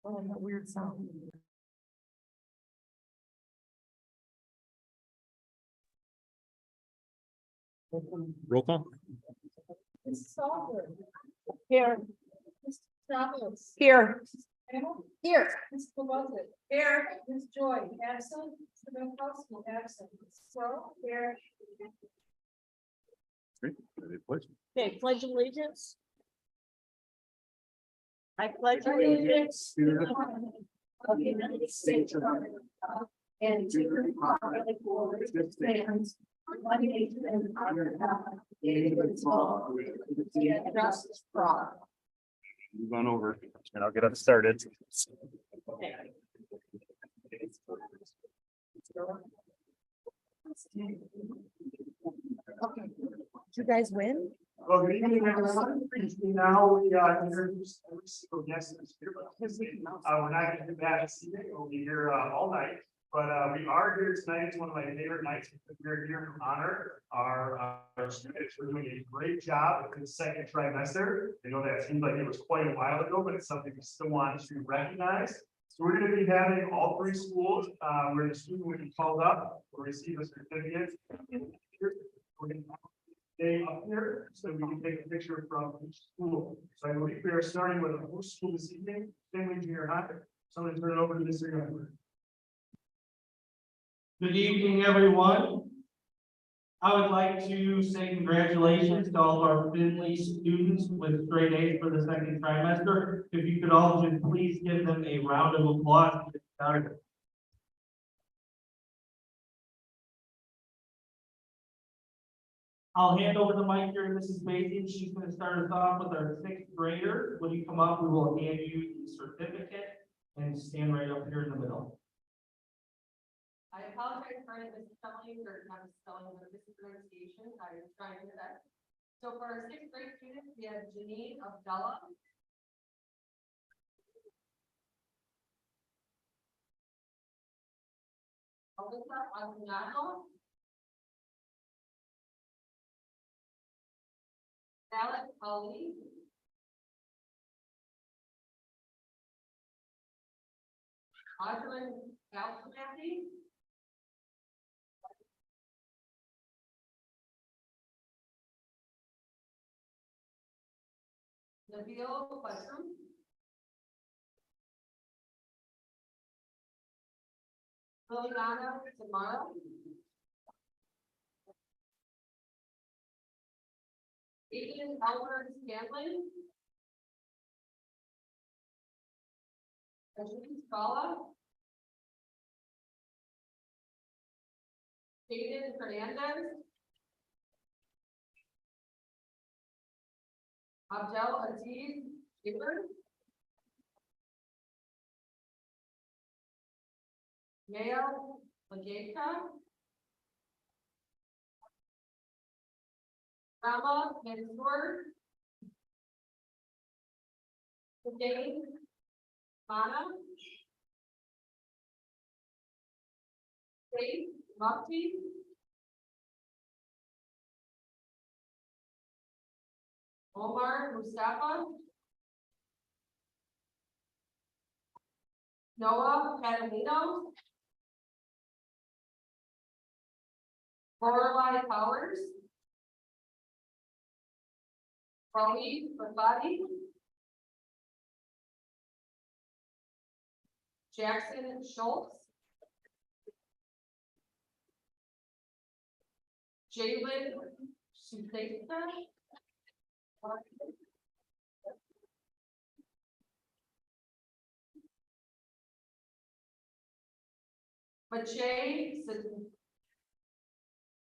Oh, that weird sound. Roll call. Mrs. Oliver. Here. Mr. Childs. Here. Here. Mr. Lovett. Here. Ms. Joy, absent. Mr. Minkowski, absent. So, here. Great. Ready to pledge? Okay, pledge allegiance. I pledge allegiance to the flag of the United States of America and to the republic for which it stands, one nation under God, indivisible, with liberty and justice for all. Move on over and I'll get us started. Okay, did you guys win? Well, good evening, everyone. Now we introduce every single guest that's here. We're not going to do that this evening. We'll be here all night. But we are here tonight. It's one of my favorite nights because we're here to honor our students. We're doing a great job in the second trimester. I know that seemed like it was quite a while ago, but it's something we still want to recognize. So we're going to be having all three schools where the student will be called up or receive a certificate. We're going to stay up here so we can take a picture from each school. So I believe we are starting with a school this evening, Finley Junior High. So I'm going to turn it over to Mr. Youngberg. Good evening, everyone. I would like to say congratulations to all of our Finley students with straight A's for the second trimester. If you could all just please give them a round of applause to get started. I'll hand over the mic here to Mrs. Mason. She's going to start us off with our sixth grader. When you come up, we will hand you the certificate and stand right up here in the middle. I apologize for any misspelling or not misspelling, but mispronunciation. I was trying to do that. So for our sixth grade students, we have Janine Abdullah. Alyssa Aguinaldo. Alex Ali. Audrey Galsmathy. Nabil Basum. Liliana tomorrow. Aiden Albert Scanlon. Ajit Scala. Jaden Fernandez. Abdel Aziz Gibbard. Mayo Lageka. Rama Mansour. Dane Mana. Faith Mufti. Omar Mustafa. Noah Padamino. Lorelai Powers. Ravi Rafati. Jackson Schultz. Jalen Suteka. Mache.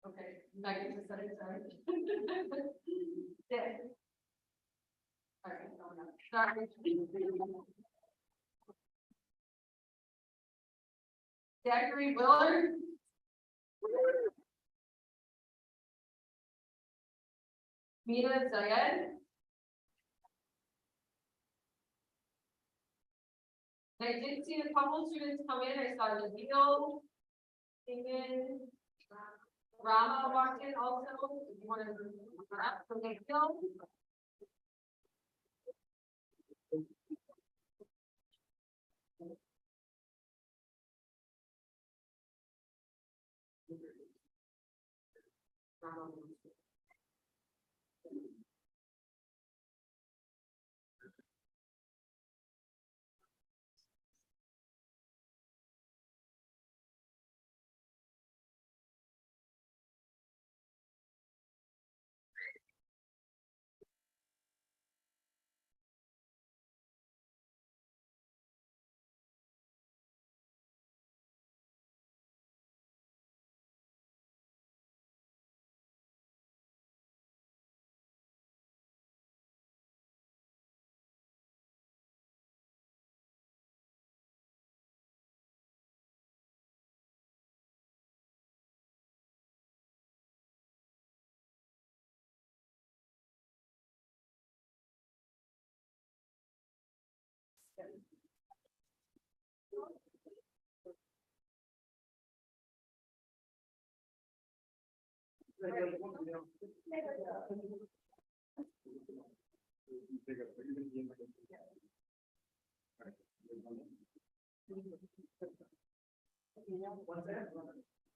Okay, Megan just said it, sorry. Yeah. All right, sorry. Zachary Willard. Mina Zayed. I did see a couple students come in. I saw Nabil came in. Rama walked in also. If you want to grab from Nabil.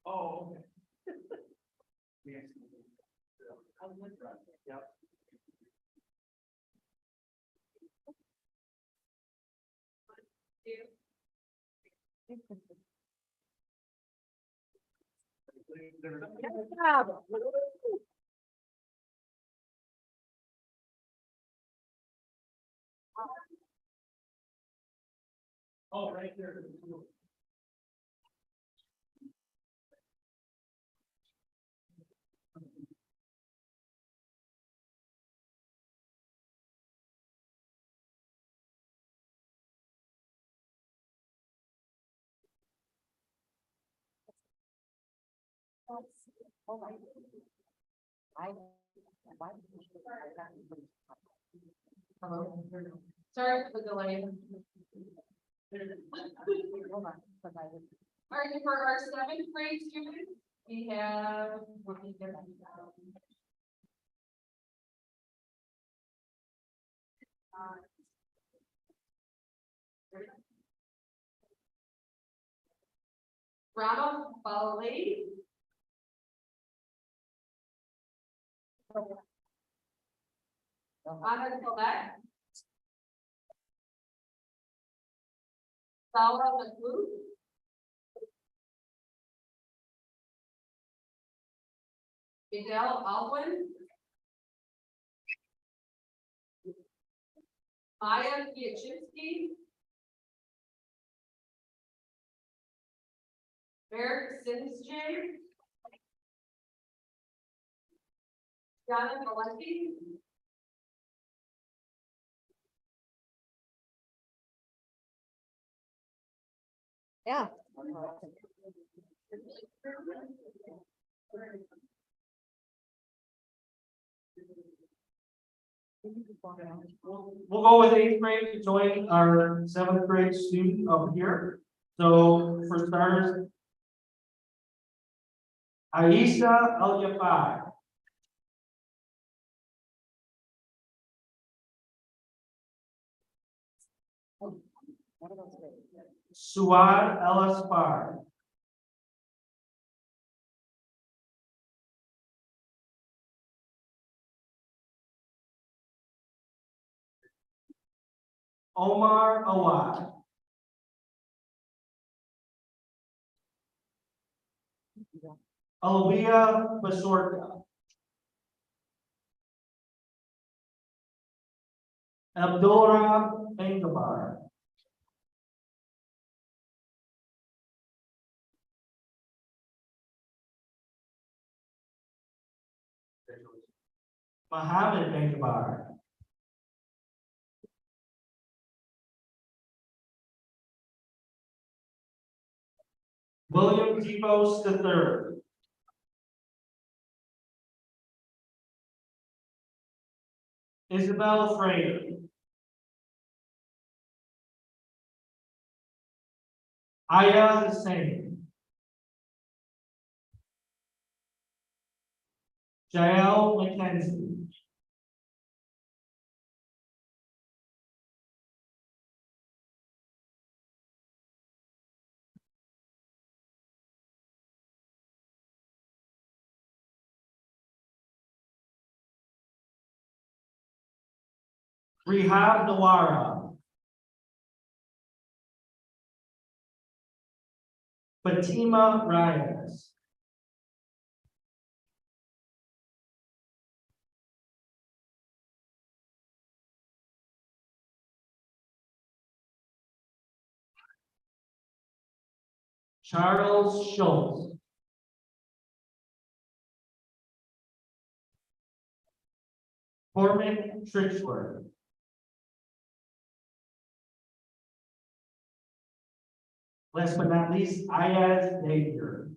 Oh, okay. Yep. Oh, right there. Hello. Sorry for the delay. All right, for our seventh grade students, we have. Rama Balali. Anna Colette. Sawa Matlu. Fidel Alwin. Maya Piachinsky. Eric Sinsjay. Donna Valenti. Yeah. We'll go with eighth grade to join our seventh grade student up here. So for starters, Aisha El Yafai. Suad El Aspar. Omar Awad. Alvia Basorka. Abdullah Bengabar. Mohammed Bengabar. William Depos III. Isabel Frater. Aya Hussein. Jael McKenzie. Rehab Nawara. Fatima Reyes. Charles Schultz. Corbin Trichler. Last but not least, Ayaz Napier.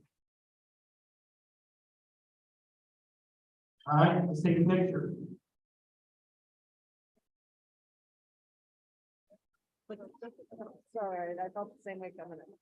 All right, let's take a picture. Sorry, I felt the same way coming in.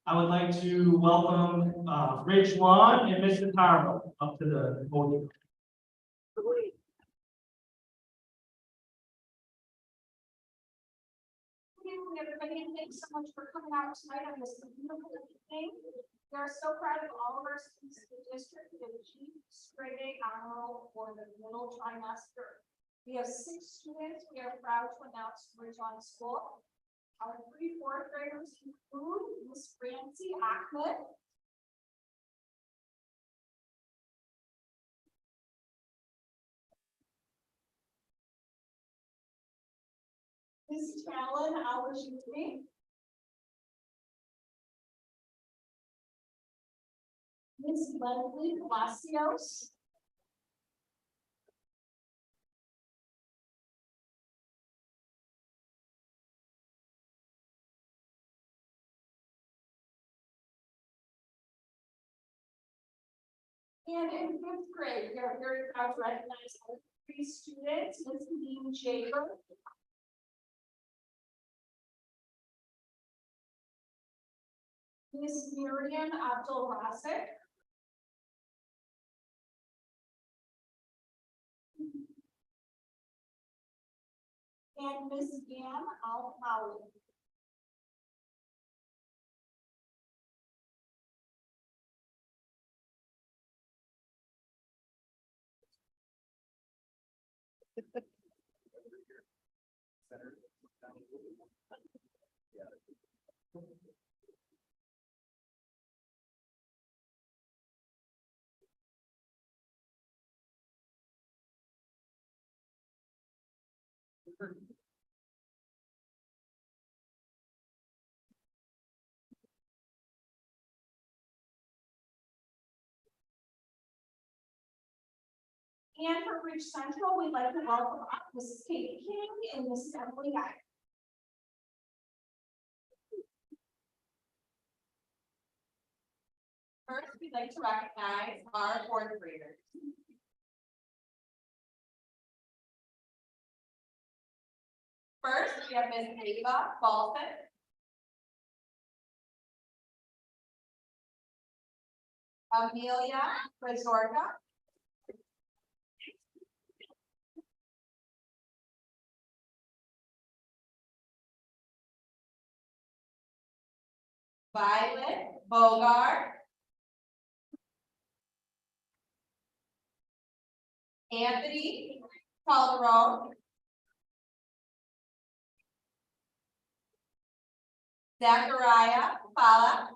I would like to welcome Rich Wan and Mr. Tarbo up to the podium. Good evening, everybody, and thanks so much for coming out tonight on this beautiful evening. We are so proud of all of our students in the district who have achieved straight A honor for the middle trimester. We have 6 students we are proud to announce to Ridgeline School. Our 3 fourth graders include Miss Francie Ahmed, Miss Talon Alajumi, Miss Leslie Palacios, and in 5th grade, we are very proud to recognize our 3 students, Miss Dean Jaber, Miss Miriam Abdul Rasik, and Miss Yam Al Mawi. And for Ridge Central, we'd like to welcome up Mrs. Katie King and Mrs. Emily Guy. First, we'd like to recognize our 4th graders. First, we have Miss Ava Balson. Amelia Resorta. Violet Bogart. Anthony Calderon. Zachariah Fala.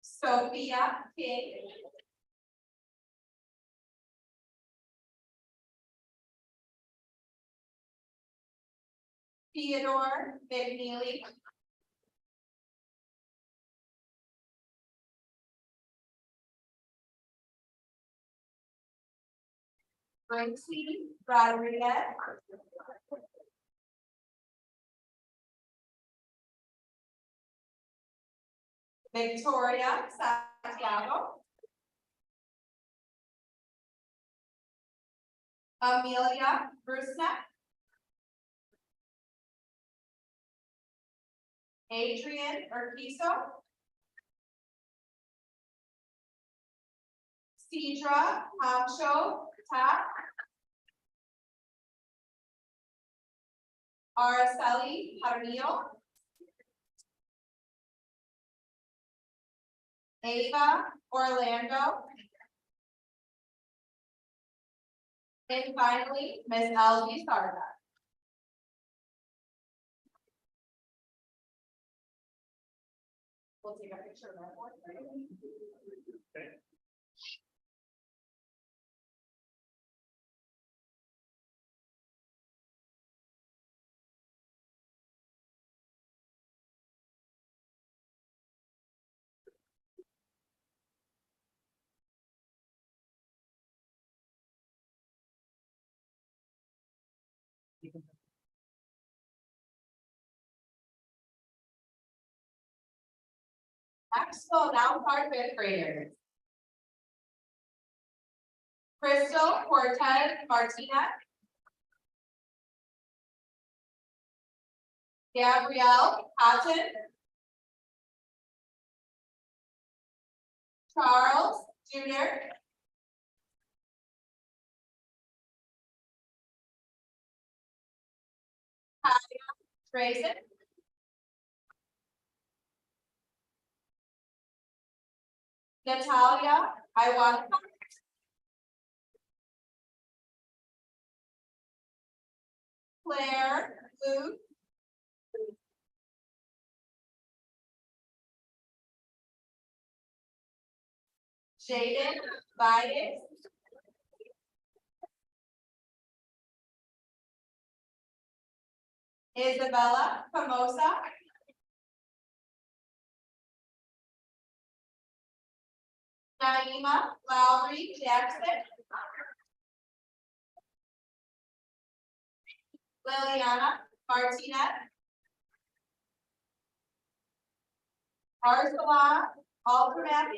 Sophia King. Theodore McNeely. Gracie Rodriguez. Victoria Santiago. Amelia Rusnak. Adrian Urquizo. Cedra Hamsho Tap. Araceli Jaramillo. Ava Orlando. And finally, Ms. Elsie Sarda. We'll take a picture of that one. Next, we'll now start fifth graders. Crystal Cortez Martinez. Gabrielle Patton. Charles Junior. Grayson. Natalia Iwanka. Claire Luke. Jaden Vides. Isabella Famosa. Naima Lowry Jackson. Liliana Martinez. Ursula Alderman.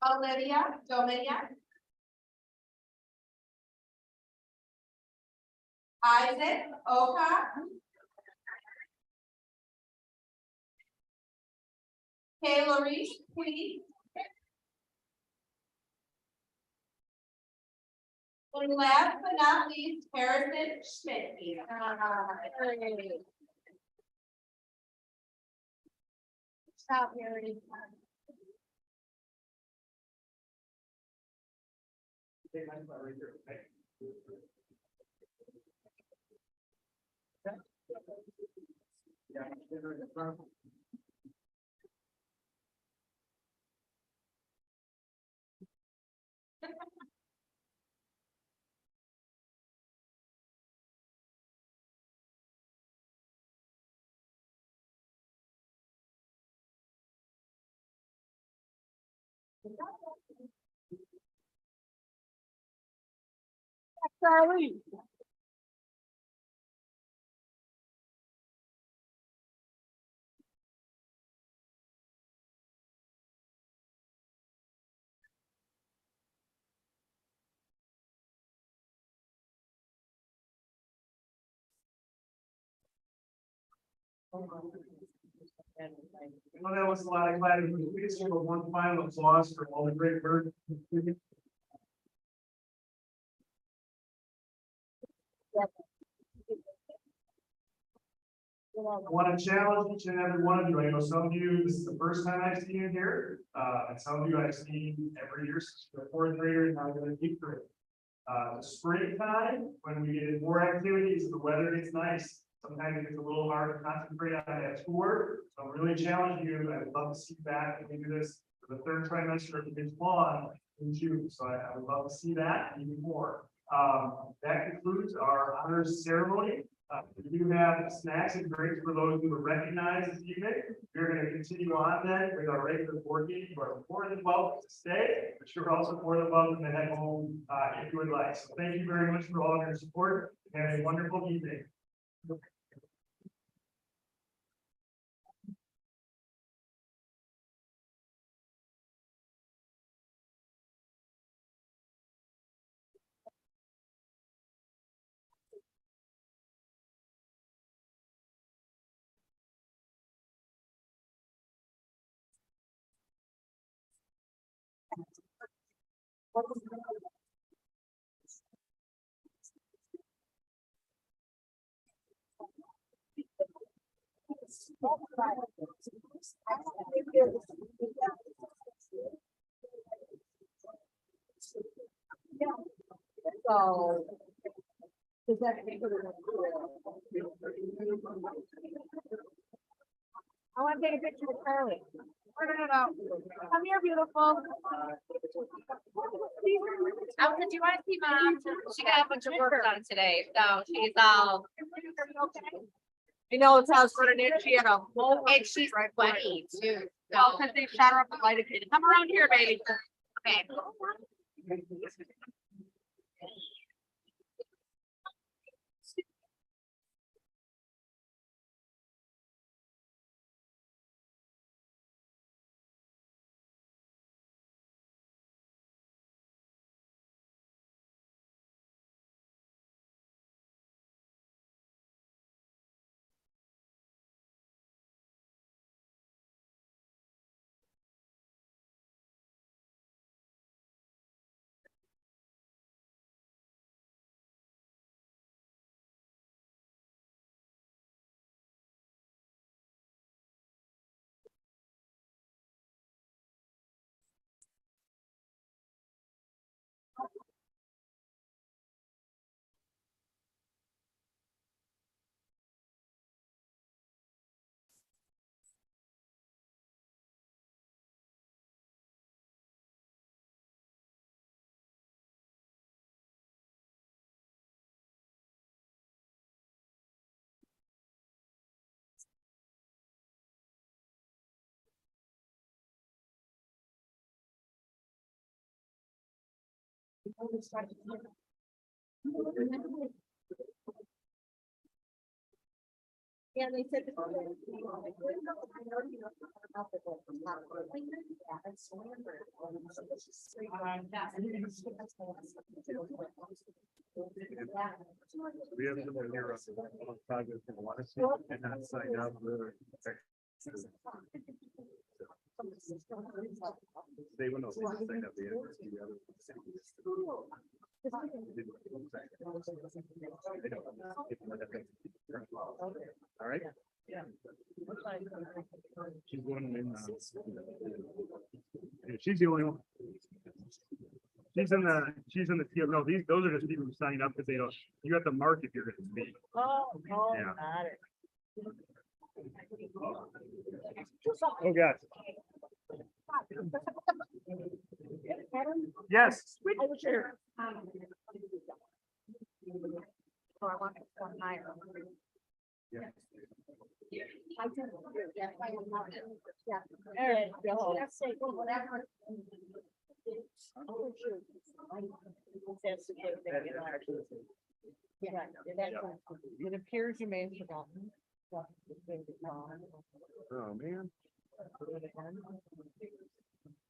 Olivia Dominic. Isaac Oka. Kayla Reese Queen. And last but not least, Harrison Schmidt. Stop, Harry. Take my spot right here, okay? Yeah. Charlie. Well, that was a lot of glad. We just give a one final applause for all the great work. I want to challenge each and every one of you. I know some of you, this is the first time I've seen you here. And some of you I've seen every year since you're a fourth grader and now you're in eighth grade. Springtime, when we get more activities, the weather gets nice. Sometimes it gets a little hard to concentrate on that schoolwork. So I'm really challenging you. I'd love to see you back when we do this for the third trimester of the fall in June. So I would love to see that and even more. That concludes our honors ceremony. We do have snacks and drinks for those who are recognized this evening. We're going to continue on then with our regular board meeting. You are more than welcome to stay, but you're also more than welcome to head home if you would like. So thank you very much for all of your support. Have a wonderful evening. So. Does that? I want to take a picture with Carly. Come here, beautiful. Allison, do you want to see mom? She got a bunch of work done today, so she's all. You know, it's house for an inch, she had a whole. And she's sweaty too. Well, So, cause they shot her up with lidocaine. Come around here, baby. okay. Yeah, they said. We have someone here on project and want to see and not sign up. They will know. They just sign up the interest, the other. All right. Yeah. She's going in. She's the only one. She's in the field. No, those are just people who sign up because they don't, you have to mark if you're gonna speak. Oh, Yeah. got it. Oh, God. Yes. I was sure. Oh, I want one higher. Yeah. I did. Yeah. Yeah. There you go. That's it, whatever. Oh, sure. That's the good thing, you know. Yeah, it appears you may have forgotten. Oh, man.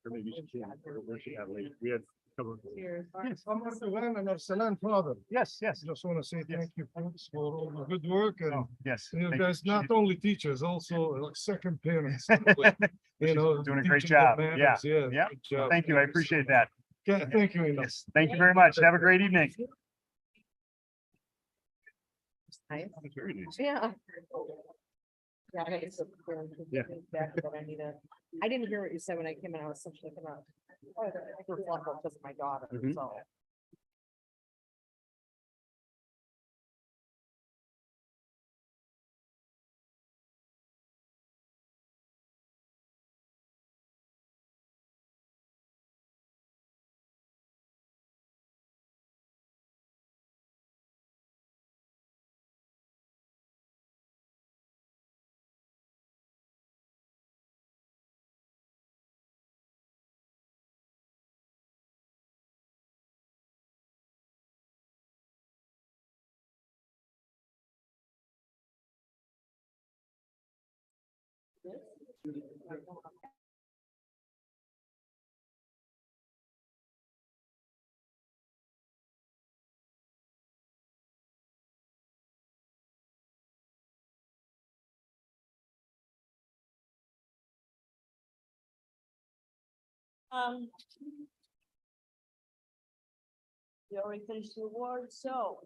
Or maybe she can't, or where she had late. We had a couple. Cheers. Yes, I'm Erdogan and Arsalan father. Yes, yes. Just want to say thank you folks for all the good work and Oh, yes. you Thank guys not only teachers, also like second parents. You She's know, doing a great teaching the job. manners, Yeah. Yeah. good job. Thank you. I appreciate that. Yeah, thank you. Ina. Yes. Thank you very much. Have a great evening. Nice. That's very nice. Yeah. Yeah, I gotta Yeah. back, but I didn't hear what you said when I came in. I was such looking up. For example, just my daughter, Mhm. so. We already finished the award, so,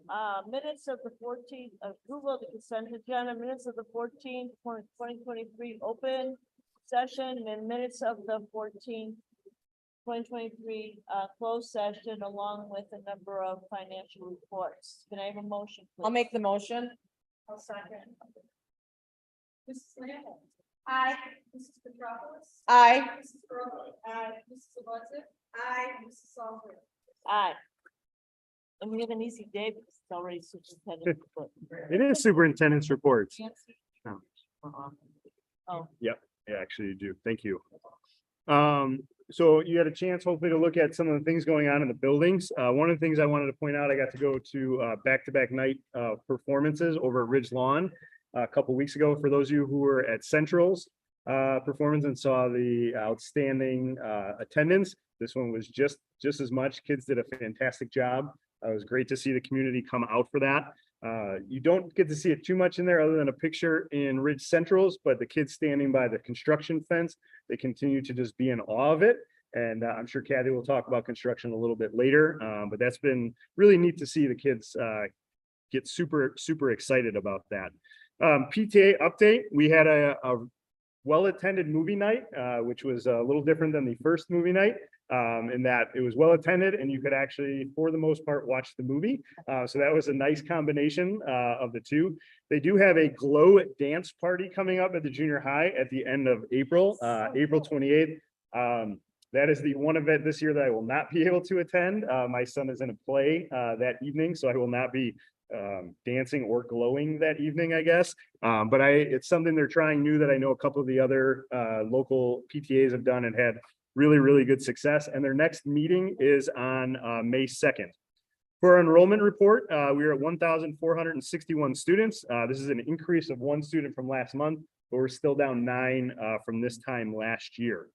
minutes of the 14th, approval of the consent agenda, minutes of the 14th, 2023 open session, and minutes of the 14th, 2023, closed session, along with a number of financial reports. Can I have a motion? I'll make the motion. I'll second. Mrs. Lance? Aye. Mrs. Petropoulos? Aye. Mrs. Early? Aye. Mrs. Abuzik? Aye. Mrs. Salisbury? Aye. And we have an easy day because it's already superintendent. report. It is superintendent's reports. Oh, Yeah, actually you do. Thank you. So you had a chance hopefully to look at some of the things going on in the buildings. One of the things I wanted to point out, I got to go to back-to-back night performances over at Ridge Lawn a couple weeks ago. For those of you who were at Central's performance and saw the outstanding attendance, this one was just as much. Kids did a fantastic job. It was great to see the community come out for that. You don't get to see it too much in there other than a picture in Ridge Central's, but the kids standing by the construction fence, they continue to just be in awe of it. And I'm sure Kathy will talk about construction a little bit later, but that's been really neat to see the kids get super excited about that. PTA update, we had a well-attended movie night, which was a little different than the first movie night. In that it was well attended and you could actually, for the most part, watch the movie. So that was a nice combination of the two. They do have a glow dance party coming up at the junior high at the end of April, April 28th. That is the one event this year that I will not be able to attend. My son is in a play that evening, so I will not be dancing or glowing that evening, I guess. But it's something they're trying new that I know a couple of the other local PTAs have done and had really good success. And their next meeting is on May 2nd. For our enrollment report, we are at 1,461 students. This is an increase of 1 student from last month, but we're still down 9 from this time last year.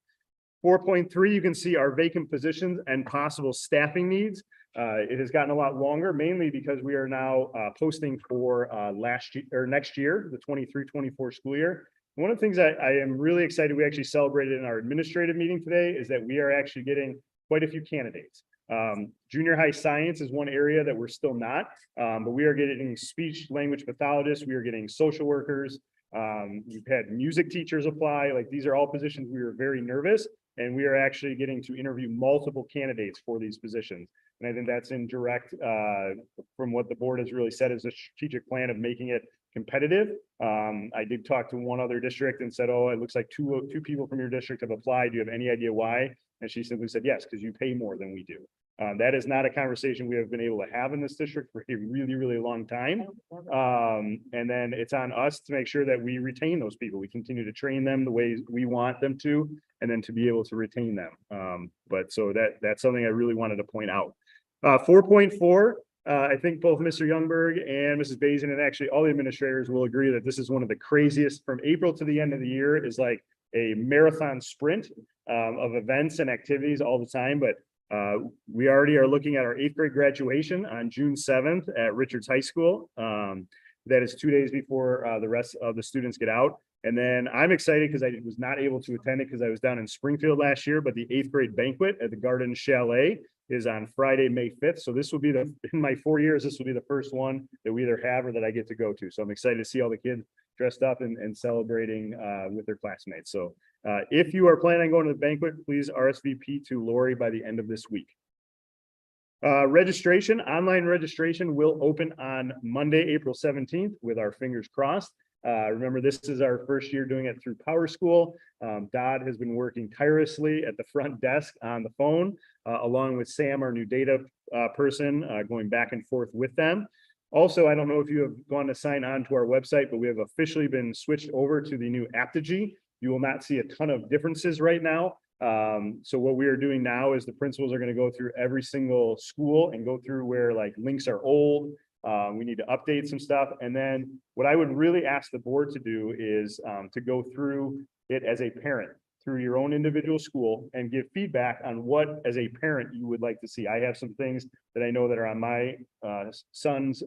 4.3, you can see our vacant positions and possible staffing needs. It has gotten a lot longer, mainly because we are now posting for next year, the 23-24 school year. One of the things I am really excited, we actually celebrated in our administrative meeting today, is that we are actually getting quite a few candidates. Junior high science is one area that we're still not, but we are getting speech language pathologists, we are getting social workers, we've had music teachers apply. Like, these are all positions we were very nervous, and we are actually getting to interview multiple candidates for these positions. And I think that's in direct from what the board has really said is a strategic plan of making it competitive. I did talk to one other district and said, oh, it looks like two people from your district have applied. Do you have any idea why? And she simply said, yes, because you pay more than we do. That is not a conversation we have been able to have in this district for a really long time. And then it's on us to make sure that we retain those people. We continue to train them the way we want them to, and then to be able to retain them. But so that's something I really wanted to point out. 4.4, I think both Mr. Youngberg and Mrs. Bazin, and actually all the administrators will agree that this is one of the craziest. From April to the end of the year is like a marathon sprint of events and activities all the time. But we already are looking at our 8th grade graduation on June 7th at Richards High School. That is 2 days before the rest of the students get out. And then I'm excited because I was not able to attend it because I was down in Springfield last year, but the 8th grade banquet at the Garden Chalet is on Friday, May 5th. So this will be in my 4 years, this will be the first one that we either have or that I get to go to. So I'm excited to see all the kids dressed up and celebrating with their classmates. So if you are planning on going to the banquet, please RSVP to Lori by the end of this week. Online registration will open on Monday, April 17th with our fingers crossed. Remember, this is our first year doing it through Power School. Dodd has been working tirelessly at the front desk on the phone, along with Sam, our new data person, going back and forth with them. Also, I don't know if you have gone to sign on to our website, but we have officially been switched over to the new Apogee. You will not see a ton of differences right now. So what we are doing now is the principals are going to go through every single school and go through where like links are old. We need to update some stuff. And then what I would really ask the board to do is to go through it as a parent through your own individual school and give feedback on what, as a parent, you would like to see. I have some things that I know that are on my son's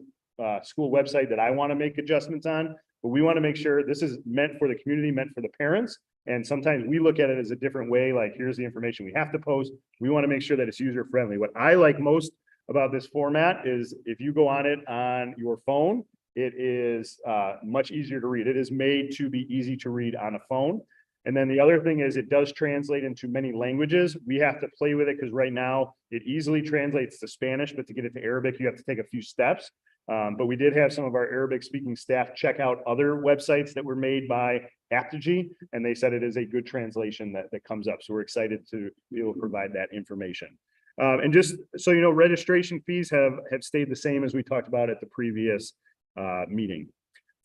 school website that I want to make adjustments on, but we want to make sure this is meant for the community, meant for the parents. And sometimes we look at it as a different way, like here's the information we have to post. We want to make sure that it's user friendly. What I like most about this format is if you go on it on your phone, it is much easier to read. It is made to be easy to read on a phone. And then the other thing is it does translate into many languages. We have to play with it because right now it easily translates to Spanish, but to get it to Arabic, you have to take a few steps. But we did have some of our Arabic speaking staff check out other websites that were made by Aptigee, and they said it is a good translation that comes up. So we're excited to be able to provide that information. And just so you know, registration fees have stayed the same as we talked about at the previous meeting.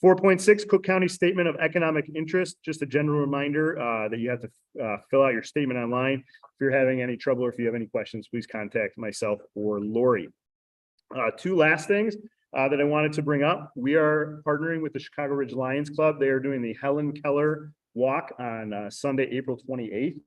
4.6 Cook County Statement of Economic Interest, just a general reminder that you have to fill out your statement online. If you're having any trouble or if you have any questions, please contact myself or Lori. Two last things that I wanted to bring up. We are partnering with the Chicago Ridge Lions Club. They are doing the Helen Keller Walk on Sunday, April 28th.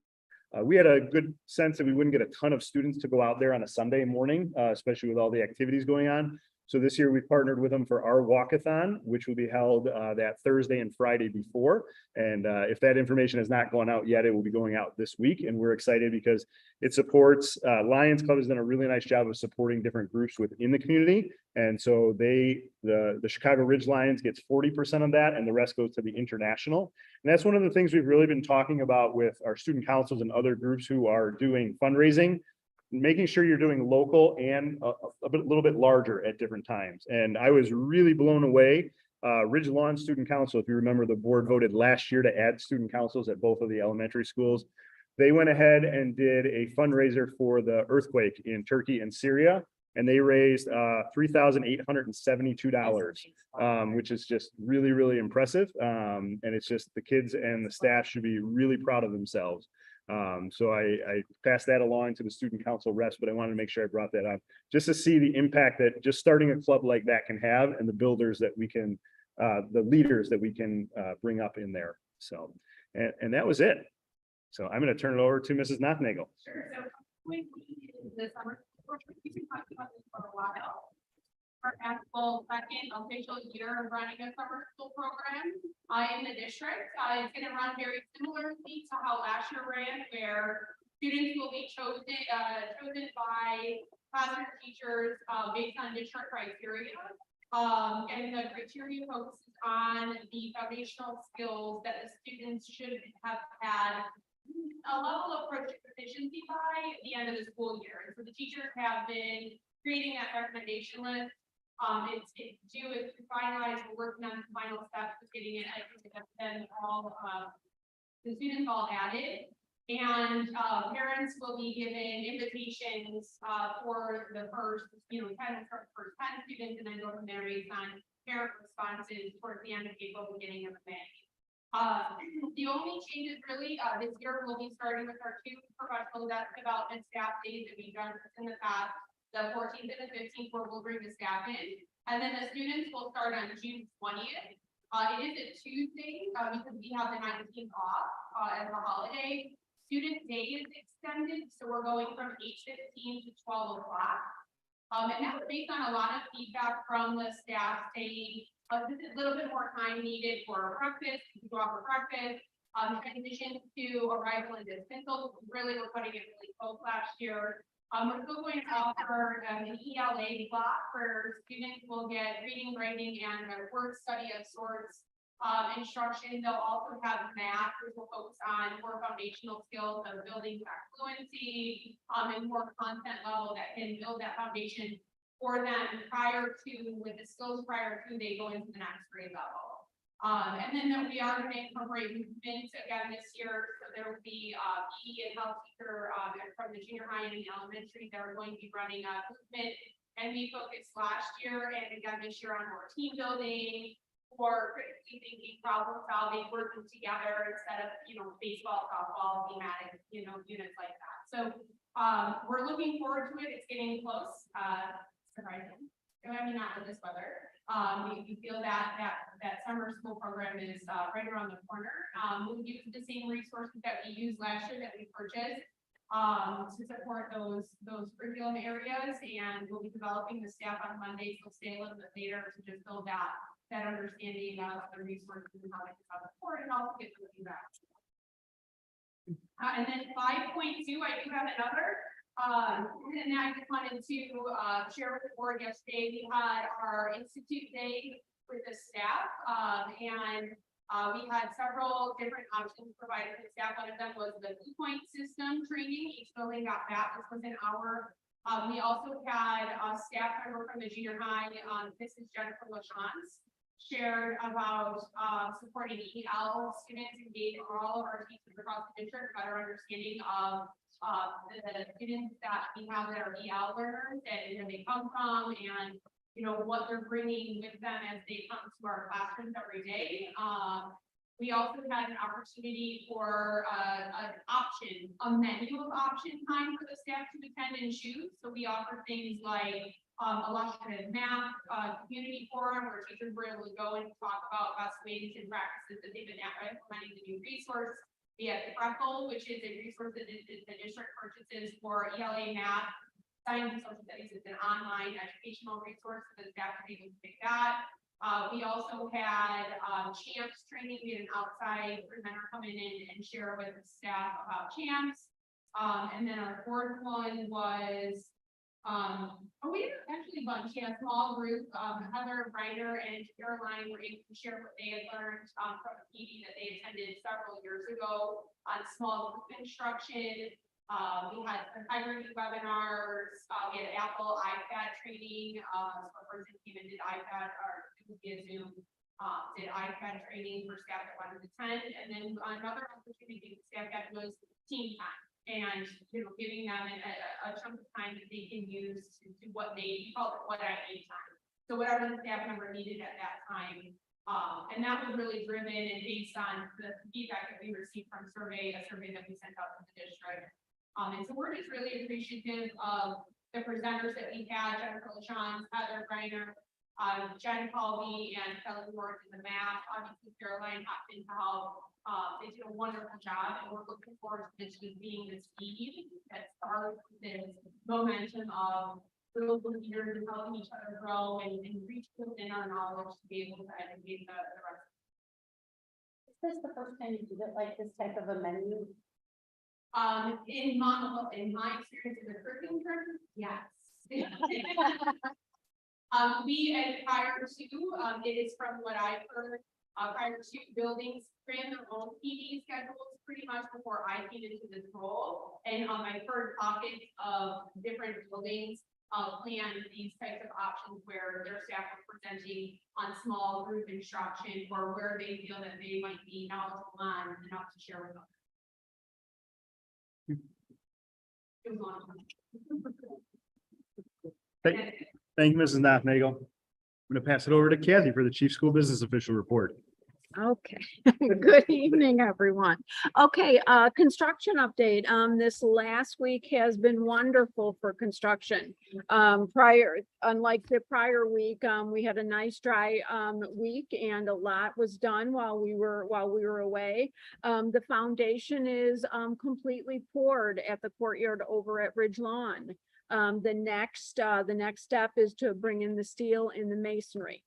We had a good sense that we wouldn't get a ton of students to go out there on a Sunday morning, especially with all the activities going on. So this year we partnered with them for our walkathon, which will be held that Thursday and Friday before. And if that information has not gone out yet, it will be going out this week. And we're excited because it supports, Lions Club has done a really nice job of supporting different groups within the community. And so the Chicago Ridge Lions gets 40% of that and the rest goes to the international. And that's one of the things we've really been talking about with our student councils and other groups who are doing fundraising, making sure you're doing local and a little bit larger at different times. And I was really blown away. Ridge Lawn Student Council, if you remember, the board voted last year to add student councils at both of the elementary schools. They went ahead and did a fundraiser for the earthquake in Turkey and Syria, and they raised $3,872, which is just really, really impressive. And it's just the kids and the staff should be really proud of themselves. So I passed that along to the student council reps, but I wanted to make sure I brought that up just to see the impact that just starting a club like that can have and the builders that we can, the leaders that we can bring up in there. So, and that was it. So I'm going to turn it over to Mrs. Nothnagel. Sure. So the summer, we've been talking about this for a while. Our actual second official year of running a summer school program in the district. It's going to run very similarly to how last year ran, where students will be chosen by classroom teachers based on district criteria. And the criteria focuses on the foundational skills that the students should have had a level of proficiency by the end of the school year. And so the teachers have been creating that recommendation list. It's due to finalize. We're working on the final steps of getting it. I think that's been all the students all added, and parents will be given invitations for the first, 10 students, and then go from there based on parent responses towards the end of April, beginning of May. The only changes really this year we'll be starting with our 2 professional development staff days that we've done in the past. The 14th and the 15th, where we'll bring the staff in, and then the students will start on June 20th. It is a Tuesday because we have the 19th off as a holiday. Student day is extended, so we're going from 8:15 to 12 o'clock. And that's based on a lot of feedback from the staff saying this is a little bit more time needed for breakfast, to go out for breakfast. In addition to arrival and dismissal, really we're putting it really close last year. We're still going to offer an ELA block where students will get reading, writing, and a word study of sorts instruction. They'll also have math, which will focus on more foundational skills of building back fluency and more content level that can build that foundation for them with the skills prior to they go into the next grade level. And then we are going to incorporate movement again this year. So there will be PE and health teacher from the junior high and the elementary that are going to be running movement. And we focused last year and again this year on more team building or critically thinking, problem solving, working together instead of baseball, softball, thematic, units like that. So we're looking forward to it. It's getting close. Surprising. I mean, not with this weather. We feel that summer school program is, right around the corner. We'll use the same resources that we used last year that we purchased, to support those curriculum areas, and we'll be developing the staff on Mondays. We'll stay a little bit later to just build that understanding of the resources and how to support and also get the feedback. And then 5.2, I do have another. And I just wanted to share with the board yesterday, we had our Institute Day with the staff, and we had several different options provided to the staff. One of them was the 2-point system training. Each building got that. This was an hour. We also had a staff member from the junior high, this is Jennifer LaChance, shared about supporting EL students, engage all of our teachers across the district, better understanding of the students that we have that are EL learners and where they come from, and what they're bringing with them as they come to our classrooms every day. We also had an opportunity for a menu of option time for the staff to attend and choose. So we offer things like illustrative math, community forum, where teachers were able to go and talk about best ways and practices that they've been implementing the new resource. We have Freckle, which is a resource that the district purchases for ELA math, science, and social studies. It's an online educational resource, so the staff are able to pick that. We also had CHAMPS training. We had an outside presenter come in and share with the staff about CHAMPS. And then our fourth one was, we had actually a bunch, yeah, small group. Heather Reiner and Caroline were able to share what they had learned from a PD that they attended several years ago on small group instruction. We had some hybrid webinars. We had Apple iPad training. So a person came and did iPad or via Zoom, did iPad training for staff that wanted to attend. And then another opportunity the staff got was team time, and giving them a chunk of time that they can use to do what they call it what I need time. So whatever the staff member needed at that time. And that was really driven and based on the feedback that we received from a survey that we sent out to the district. And so we're just really appreciative of the presenters that we had, Jennifer LaChance, Heather Reiner, Jen Colby, and Kelly Ward in the math. Obviously, Caroline hopped in to help. They did a wonderful job, and we're looking forward to this just being this team that starts this momentum of little leaders and helping each other grow and reach within our knowledge to be able to educate the rest. Is this the first time you did it like this type of a menu? In my experience in the curriculum term, yes. We and prior to, it is from what I've heard, prior to buildings ran their own PD schedules pretty much before I came into this role. And I've heard pockets of different buildings plan these types of options where their staff are presenting on small group instruction or where they feel that they might be knowledgeable on enough to share with others. It was long. Thank you, Mrs. Nothnagel. I'm going to pass it over to Kathy for the chief school business official report. Okay, good evening, everyone. Okay, construction update. This last week has been wonderful for construction. Unlike the prior week, we had a nice dry week and a lot was done while we were away. The foundation is completely poured at the courtyard over at Ridge Lawn. The next step is to bring in the steel and the masonry.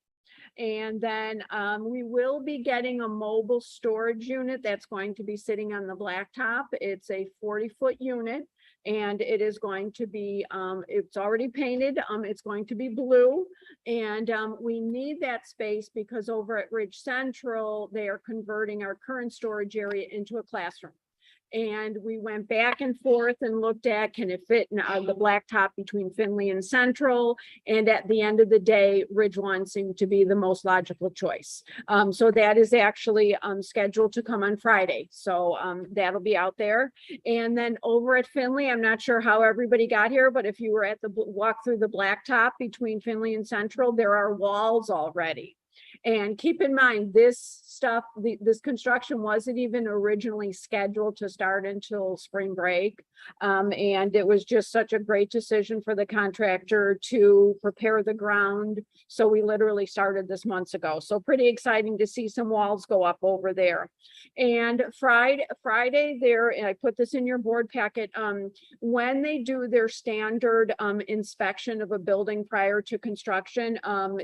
And then we will be getting a mobile storage unit that's going to be sitting on the blacktop. It's a 40-foot unit, and it is going to be, it's already painted. It's going to be blue. And we need that space because over at Ridge Central, they are converting our current storage area into a classroom. And we went back and forth and looked at, can it fit in the blacktop between Finley and Central? And at the end of the day, Ridge Lawn seemed to be the most logical choice. So that is actually scheduled to come on Friday. So that'll be out there. And then over at Finley, I'm not sure how everybody got here, but if you were at the walk through the blacktop between Finley and Central, there are walls already. And keep in mind, this stuff, this construction wasn't even originally scheduled to start until spring break. And it was just such a great decision for the contractor to prepare the ground. So we literally started this months ago. So pretty exciting to see some walls go up over there. And Friday there, and I put this in your board packet, when they do their standard inspection of a building prior to construction,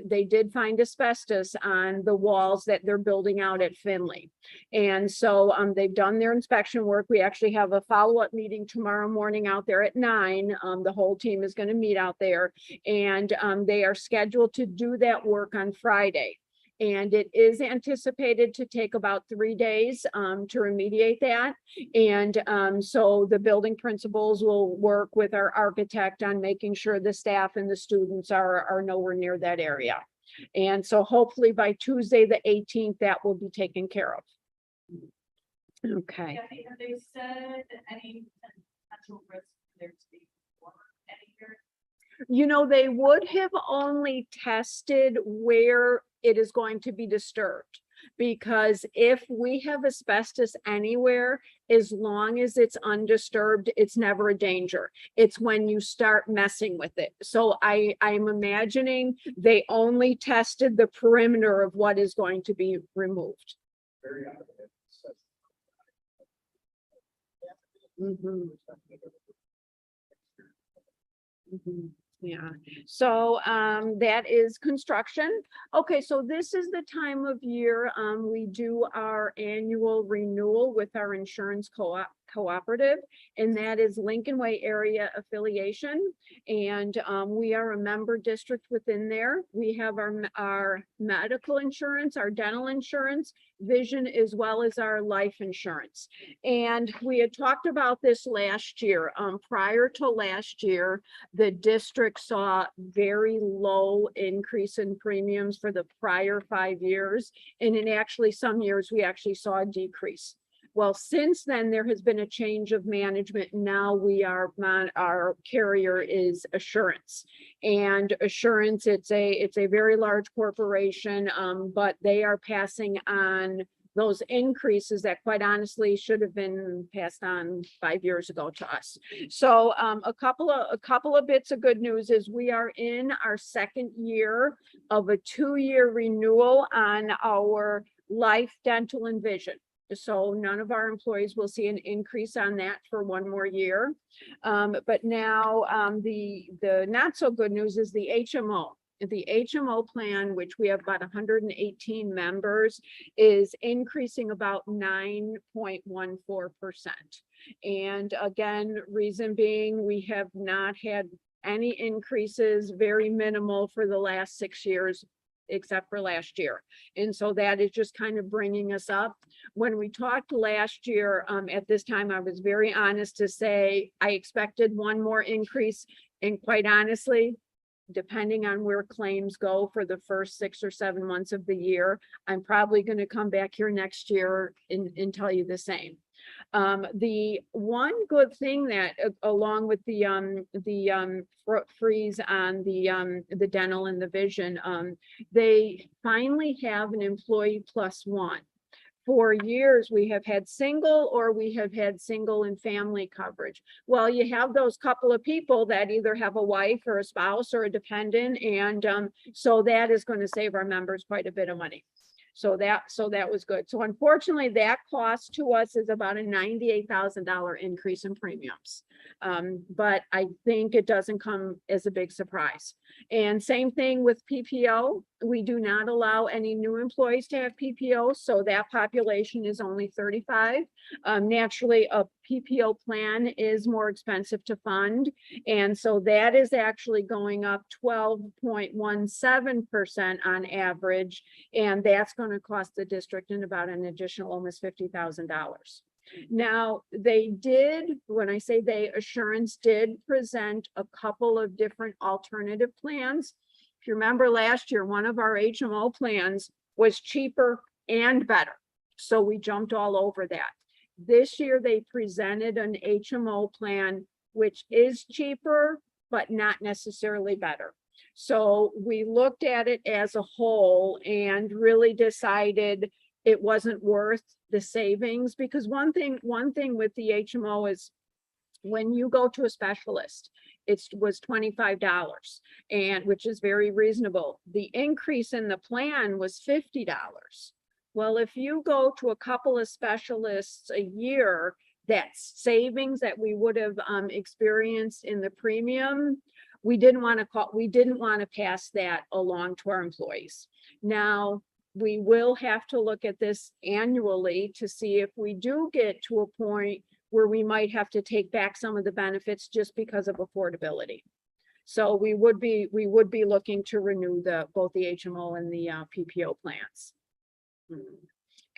they did find asbestos on the walls that they're building out at Finley. And so they've done their inspection work. We actually have a follow-up meeting tomorrow morning out there at 9. The whole team is going to meet out there, and they are scheduled to do that work on Friday. And it is anticipated to take about 3 days to remediate that. And so the building principals will work with our architect on making sure the staff and the students are nowhere near that area. And so hopefully by Tuesday, the 18th, that will be taken care of. Okay. Yeah, have they said any potential risk there to be any here? You know, they would have only tested where it is going to be disturbed. Because if we have asbestos anywhere, as long as it's undisturbed, it's never a danger. It's when you start messing with it. So I'm imagining they only tested the perimeter of what is going to be removed. Mhm. Mhm. Yeah, so that is construction. Okay, so this is the time of year we do our annual renewal with our insurance cooperative, and that is Lincoln Way Area Affiliation. And we are a member district within there. We have our medical insurance, our dental insurance, vision, as well as our life insurance. And we had talked about this last year. Prior to last year, the district saw very low increase in premiums for the prior 5 years. And in actually some years, we actually saw a decrease. Well, since then, there has been a change of management. Now our carrier is Assurance. And Assurance, it's a very large corporation, but they are passing on those increases that quite honestly should have been passed on 5 years ago to us. So a couple of bits of good news is we are in our second year of a 2-year renewal on our life, dental, and vision. So none of our employees will see an increase on that for 1 more year. But now the not so good news is the HMO. The HMO plan, which we have about 118 members, is increasing about 9.14%. And again, reason being, we have not had any increases, very minimal for the last 6 years, except for last year. And so that is just kind of bringing us up. When we talked last year, at this time, I was very honest to say I expected 1 more increase. And quite honestly, depending on where claims go for the first 6 or 7 months of the year, I'm probably going to come back here next year and tell you the same. The one good thing that along with the freeze on the dental and the vision, they finally have an employee plus one. For years, we have had single or we have had single and family coverage. Well, you have those couple of people that either have a wife or a spouse or a dependent, and so that is going to save our members quite a bit of money. So that was good. So unfortunately, that cost to us is about a $98,000 increase in premiums. But I think it doesn't come as a big surprise. And same thing with PPO. We do not allow any new employees to have PPO. So that population is only 35. Naturally, a PPO plan is more expensive to fund. And so that is actually going up 12.17% on average. And that's going to cost the district in about an additional almost $50,000. Now, they did, when I say they, Assurance did present a couple of different alternative plans. If you remember last year, one of our HMO plans was cheaper and better. So we jumped all over that. This year, they presented an HMO plan, which is cheaper, but not necessarily better. So we looked at it as a whole and really decided it wasn't worth the savings, because one thing with the HMO is when you go to a specialist, it was $25, and which is very reasonable. The increase in the plan was $50. Well, if you go to a couple of specialists a year, that's savings that we would have experienced in the premium. We didn't want to pass that along to our employees. Now, we will have to look at this annually to see if we do get to a point where we might have to take back some of the benefits just because of affordability. So we would be looking to renew both the HMO and the PPO plans.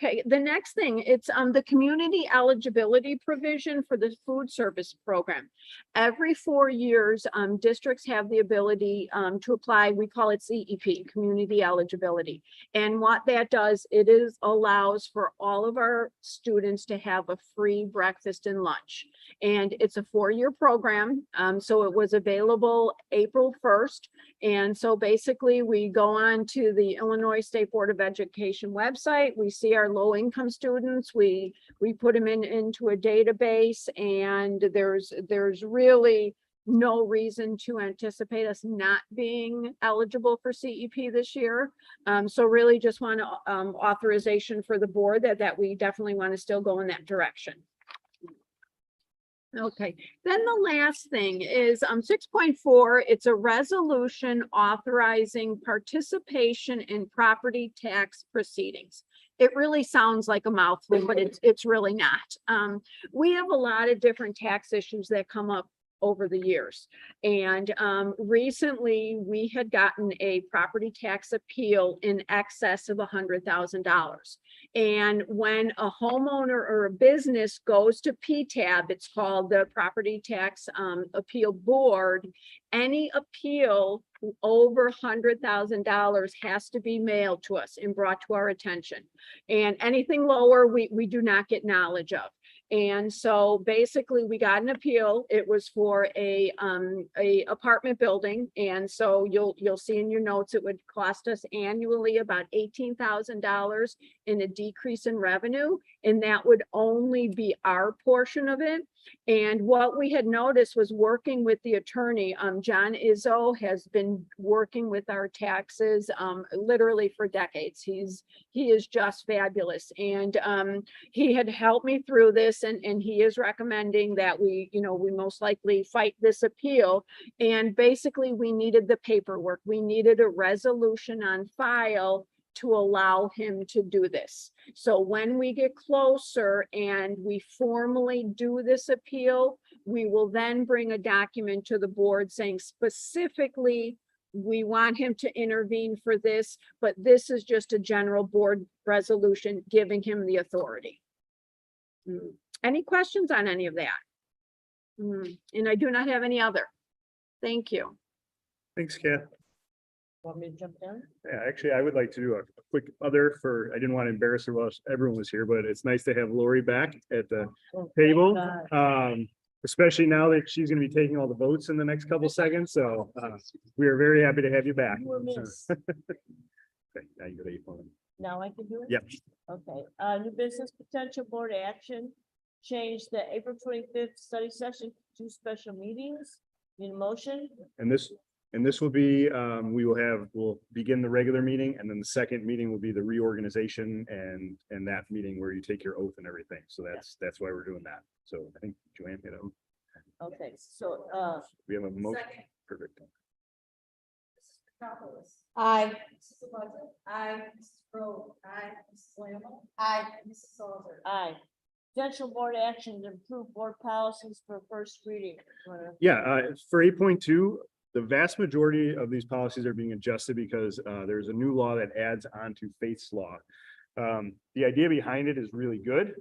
Okay, the next thing, it's the community eligibility provision for the food service program. Every 4 years, districts have the ability to apply, we call it CEP, community eligibility. And what that does, allows for all of our students to have a free breakfast and lunch. And it's a 4-year program, so it was available April 1st. And so basically we go on to the Illinois State Board of Education website, we see our low income students, we put them into a database, and there's really no reason to anticipate us not being eligible for CEP this year. So really just want authorization for the board that we definitely want to still go in that direction. Okay, then the last thing is 6.4. It's a resolution authorizing participation in property tax proceedings. It really sounds like a mouthful, but it's really not. We have a lot of different tax issues that come up over the years. And recently we had gotten a property tax appeal in excess of $100,000. And when a homeowner or a business goes to PTAB, it's called the Property Tax Appeal Board, any appeal over $100,000 has to be mailed to us and brought to our attention. And anything lower, we do not get knowledge of. And so basically we got an appeal. It was for a apartment building. And so you'll see in your notes, it would cost us annually about $18,000 in a decrease in revenue. And that would only be our portion of it. And what we had noticed was working with the attorney, John Izzo has been working with our taxes literally for decades. He is just fabulous. And he had helped me through this, and he is recommending that we most likely fight this appeal. And basically we needed the paperwork. We needed a resolution on file to allow him to do this. So when we get closer and we formally do this appeal, we will then bring a document to the board saying specifically, we want him to intervene for this, but this is just a general board resolution giving him the authority. Any questions on any of that? And I do not have any other. Thank you. Thanks, Kath. Want me to jump in? Yeah, actually, I would like to do a quick I didn't want to embarrass her while everyone was here, but it's nice to have Lori back at the table. Especially now that she's going to be taking all the votes in the next couple seconds. So we are very happy to have you back. You were missed. Okay, now you got your phone. Now I can do it? Yep. Okay, new business potential board action. Change the April 25th study session to 2 special meetings. Need a motion? And this will be, we'll begin the regular meeting, and then the second meeting will be the reorganization and that meeting where you take your oath and everything. So that's why we're doing that. So I think Joanne, Okay, so, we have a motion. Second. Perfect. aye. Mrs. Budget. Aye. Mrs. Rhodes. Aye. Mrs. Lambert. Aye. Mrs. Salter. Aye. Potential board action to improve board policies for first reading. Yeah, for 8.2, the vast majority of these policies are being adjusted because there's a new law that adds on to Faith's law. The idea behind it is really good.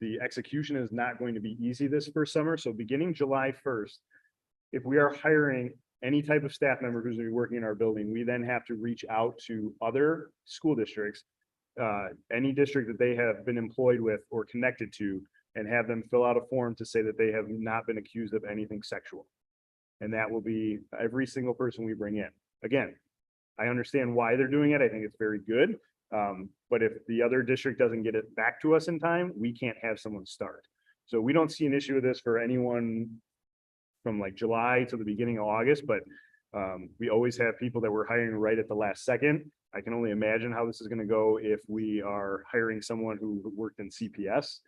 The execution is not going to be easy this first summer. So beginning July 1st, if we are hiring any type of staff member who's going to be working in our building, we then have to reach out to other school districts, any district that they have been employed with or connected to, and have them fill out a form to say that they have not been accused of anything sexual. And that will be every single person we bring in. Again, I understand why they're doing it. I think it's very good. But if the other district doesn't get it back to us in time, we can't have someone start. So we don't see an issue with this for anyone from like July to the beginning of August, but we always have people that we're hiring right at the last second. I can only imagine how this is going to go if we are hiring someone who worked in CPS.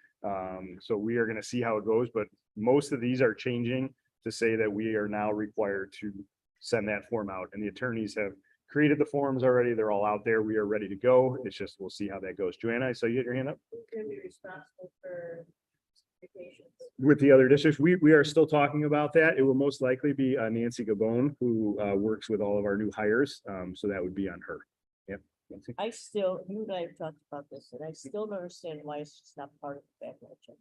So we are going to see how it goes, but most of these are changing to say that we are now required to send that form out, and the attorneys have created the forms already. They're all out there. We are ready to go. It's just, we'll see how that goes. Joanna, I saw you get your hand up. With the other districts, we are still talking about that. It will most likely be Nancy Gabon, who works with all of our new hires. So that would be on her. Yep. Nancy? I still, you and I have talked about this, and I still don't understand why it's just not part of the background check.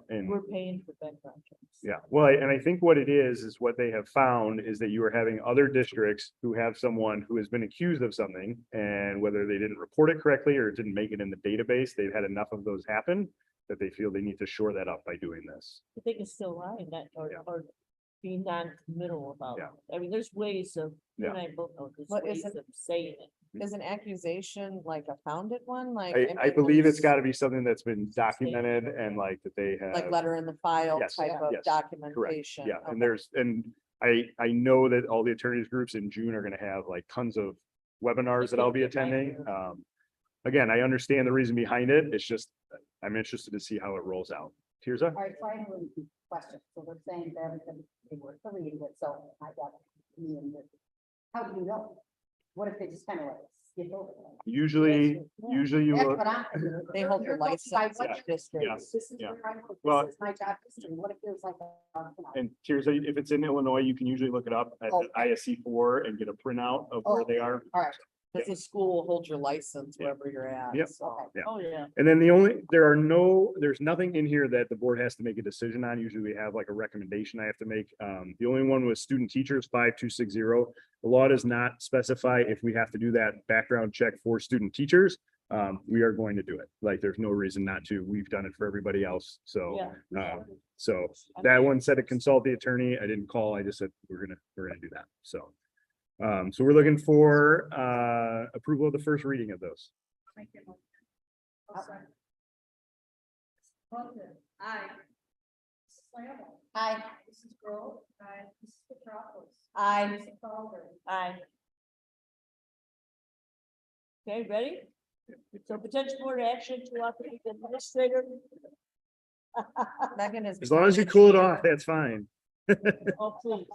And We're paying for background checks. yeah, well, and I think what it is what they have found is that you are having other districts who have someone who has been accused of something, and whether they didn't report it correctly or it didn't make it in the database, they've had enough of those happen that they feel they need to shore that up by doing this. I think it's still lying that, Yeah. or being non-committal about Yeah. it. I mean, there's ways of, you and I both know, there's But is ways it- of saying it. Is an accusation like a founded one, like? I mean, believe it's there's, got to be something that's been documented and like that they have. like letter in the file Yes, type of yes, documentation. Yeah, and Okay. I know that all the attorneys groups in June are gonna have like tons of webinars that I'll be attending. Again, I understand the reason behind it. It's just, I'm interested to see how it rolls out. Tirza? All right, so I have a question. So we're saying that everything, they were reading it, so I got me in this. How do you know? What if they just kind of like skip over it? Usually you That's look, what I'm. They hold your You're going license by what in you- district. Yeah. This is yeah. where I work, Well- this is my job history. What if there's like a, and Tirza, if it's in Illinois, you can usually look it up at the Okay. ISC4 and get a printout of where they are. all right, Cause the school will hold your license Yeah. wherever you're at. Yep. so. Yeah. Oh, yeah. And then there's nothing in here that the board has to make a decision on. Usually we have like a recommendation I have to make. The only one was student teachers 5260. The law does not specify if we have to do that background check for student teachers. We are going to do it. Like, there's no reason not to. We've done it for everybody else. So, Yeah. so that one said to consult the attorney. I didn't call. I just said, we're gonna do that. So, so we're looking for, approval of the first reading of those. Aye. Slammer. I, Mrs. Grove. Aye. Mrs. Petropoulos. I, Mrs. Calder. Aye. Okay, ready? So potential board action to authorize the administrator. Megan is. As long as you cool it off, that's fine. Oh, please.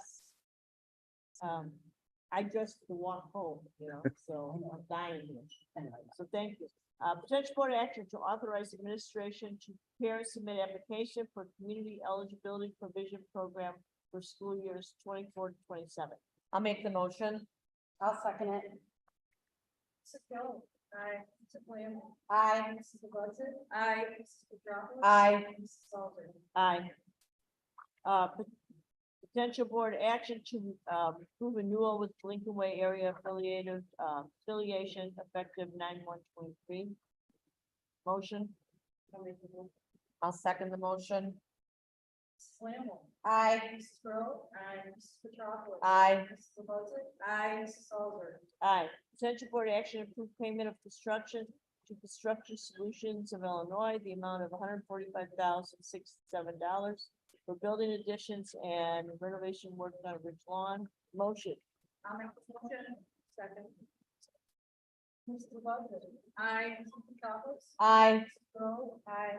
I just want home, so I'm dying here. Anyway, so thank you. Potential board action to authorize administration to prepare and submit application for community eligibility provision program for school years 24 to 27. I'll make the motion. I'll second it. Mrs. Grove. Aye. Mrs. Lamb. I, Mrs. Woods. Aye. Mrs. Petropoulos. I, Mrs. Calder. Aye. Potential board action to approve renewal with Lincoln Way area affiliation effective 9/1/23. Motion. I'll second the motion. Mrs. Lamb. I, Mrs. Grove. Aye. Mrs. Petropoulos. I, Mrs. Woods. Aye. Mrs. Calder. Aye. Potential board action to approve payment of construction to Construction Solutions of Illinois, the amount of $145,067 for building additions and renovation work on Ridge Lawn. Motion. I'll make the motion. Second. Mrs. Woods. Aye. Mrs. Petropoulos. I, Mrs. Grove. Aye.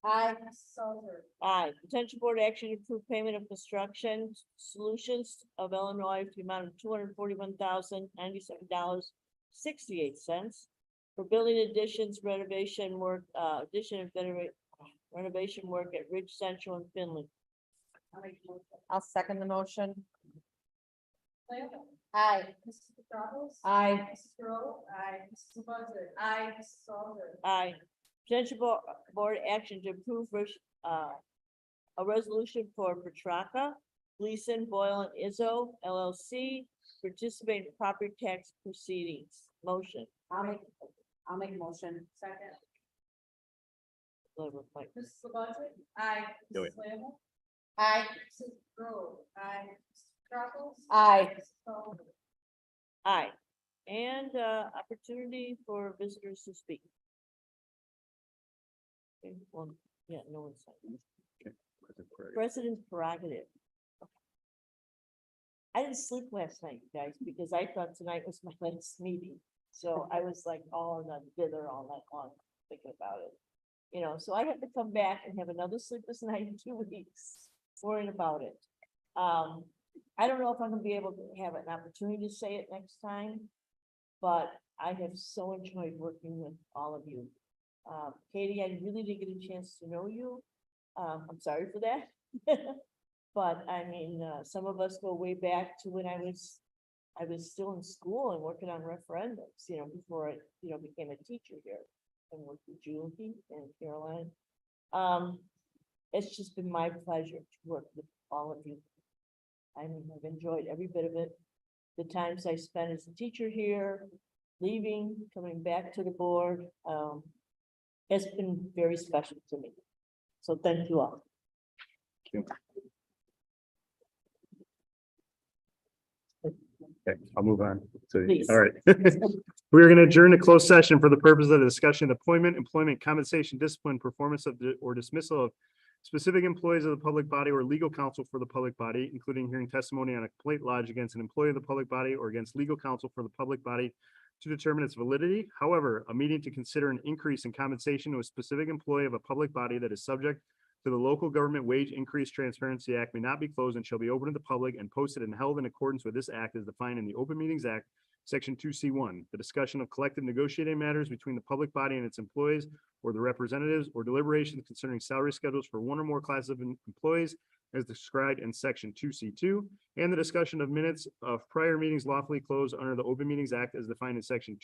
I, Mrs. Calder. Aye. Potential board action to approve payment of Construction Solutions of Illinois for the amount of $241,097.68 for building additions, renovation work, renovation work at Ridge Central and Finley. I'll make the motion. I'll second the motion. Lamb. I, Mrs. Petropoulos. I, Mrs. Grove. Aye. Mrs. Woods. Aye. Mrs. Calder. Aye. Potential board action to approve a resolution for Petraka, Gleason, Boyle and Izzo LLC, participate in property tax proceedings. Motion. I'll make a motion. Second. Whoever might- Mrs. Woods. Aye. Do Mrs. Lamb. Aye. Mrs. Rose. Aye. Mrs. Sharples. Aye. Mrs. Sullivan. Aye. And opportunity for visitors to speak. Okay, well, yeah, no one's saying. President's prerogative. I didn't sleep last night, you guys, because I thought tonight was my last meeting. So I was like all in a dither all night long thinking about it. You know, so I had to come back and have another sleepless night in 2 weeks worrying about it. I don't know if I'm gonna be able to have an opportunity to say it next time, but I have so enjoyed working with all of you. Katie, I really didn't get a chance to know you. I'm sorry for that. But I mean, some of us go way back to when I was still in school and working on referendums, you know, before I, you know, became a teacher here and worked with Julie and Caroline. It's just been my pleasure to work with all of you. I mean, I've enjoyed every bit of it. The times I spent as a teacher here, leaving, coming back to the board, it's been very special to me. So thank you all. Okay, I'll move on. So, Please. all right. We are going to adjourn to closed session for the purpose of the discussion of appointment, employment, compensation, discipline, performance of the, or dismissal of specific employees of the public body or legal counsel for the public body, including hearing testimony on a complaint lodged against an employee of the public body or against legal counsel for the public body to determine its validity. However, a meeting to consider an increase in compensation to a specific employee of a public body that is subject to the Local Government Wage Increase Transparency Act may not be closed and shall be open to the public and posted and held in accordance with this act as defined in the Open Meetings Act, Section 2C1. The discussion of collective negotiating matters between the public body and its employees or the representatives or deliberations concerning salary schedules for one or more classes of employees as described in Section 2C2, and the discussion of minutes of prior meetings lawfully closed under the Open Meetings Act as defined in Section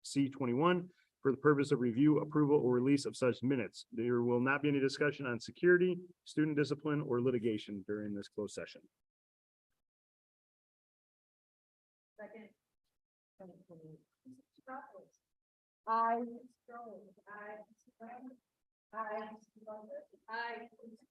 2C21 for the purpose of review, approval, or release of such minutes. There will not be any discussion on security, student discipline, or litigation during this closed session. Second. Mrs. Sharples. Aye. Mrs. Rose. Aye. Mrs. Brown. Aye. Mrs. Sullivan. Aye. Mrs.